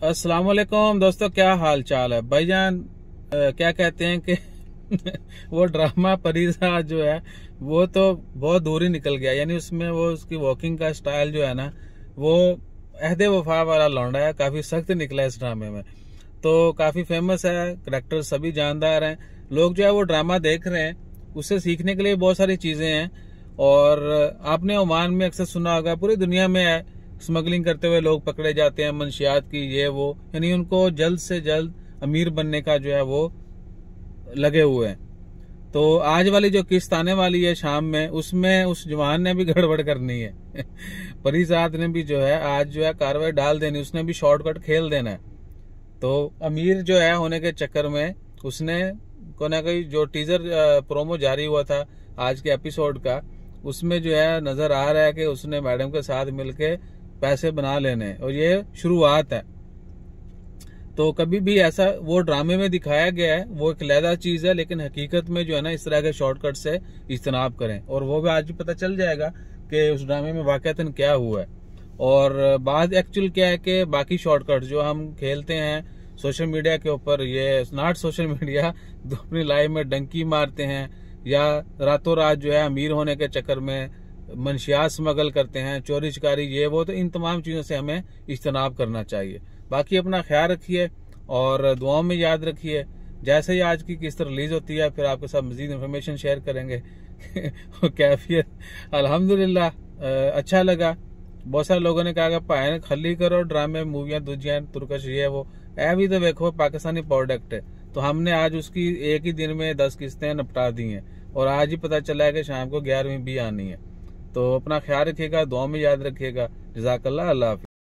अस्सलाम वालेकुम दोस्तों, क्या हाल चाल है भाईजान। क्या कहते हैं कि वो ड्रामा परिजा जो है वो तो बहुत दूर ही निकल गया। यानी उसमें वो उसकी वॉकिंग का स्टाइल जो है ना, वो अहदे वफा वाला लौंडा है, काफी सख्त निकला इस ड्रामे में। तो काफी फेमस है, करेक्टर सभी जानदार हैं। लोग जो है वो ड्रामा देख रहे हैं, उससे सीखने के लिए बहुत सारी चीजें हैं। और आपने ओमान में अक्सर सुना होगा, पूरी दुनिया में है, स्मगलिंग करते हुए लोग पकड़े जाते हैं, मंशियात की ये वो, यानी उनको जल्द से जल्द अमीर बनने का जो है वो लगे हुए हैं। तो आज वाली जो किस्त आने वाली है शाम में, उसमें उस जवान ने भी गड़बड़ करनी है परिजात ने भी जो है आज जो है कार्रवाई डाल देनी, उसने भी शॉर्टकट खेल देना है। तो अमीर जो है होने के चक्कर में उसने को ना कोई जो टीजर प्रोमो जारी हुआ था आज के एपिसोड का, उसमें जो है नजर आ रहा है कि उसने मैडम के साथ मिलके पैसे बना लेने, और ये शुरुआत है। तो कभी भी ऐसा वो ड्रामे में दिखाया गया है, वो एक अलहदा चीज है, लेकिन हकीकत में जो है ना इस तरह के शॉर्टकट से इज्तनाब करें। और वो भी आज भी पता चल जाएगा कि उस ड्रामे में वाकईतन क्या हुआ है। और बात एक्चुअल क्या है कि बाकी शॉर्टकट जो हम खेलते हैं सोशल मीडिया के ऊपर, ये नॉट सोशल मीडिया, अपनी लाइफ में डंकी मारते हैं या रातों रात जो है अमीर होने के चक्कर में मंशियात स्मगल करते हैं, चोरी चकारी ये वो, तो इन तमाम चीजों से हमें इज्तनाब करना चाहिए। बाकी अपना ख्याल रखिए और दुआओं में याद रखिए। जैसे ही आज की किस्त रिलीज होती है फिर आपके साथ मजीद इन्फॉर्मेशन शेयर करेंगे कैफियत अल्हम्दुलिल्लाह अच्छा लगा। बहुत सारे लोगों ने कहा कि भाई खली करो ड्रामे मूवियां दूजियां तुर्कश ये वो, ऐ भी तो देखो पाकिस्तानी प्रोडक्ट है। तो हमने आज उसकी एक ही दिन में 10 किस्तें निपटा दी हैं, और आज ही पता चला है कि शाम को 11वीं भी आनी है। तो अपना ख्याल रखिएगा, दुआ में याद रखिएगा। जज़ाकल्लाह, अल्लाह हाफ़िज़।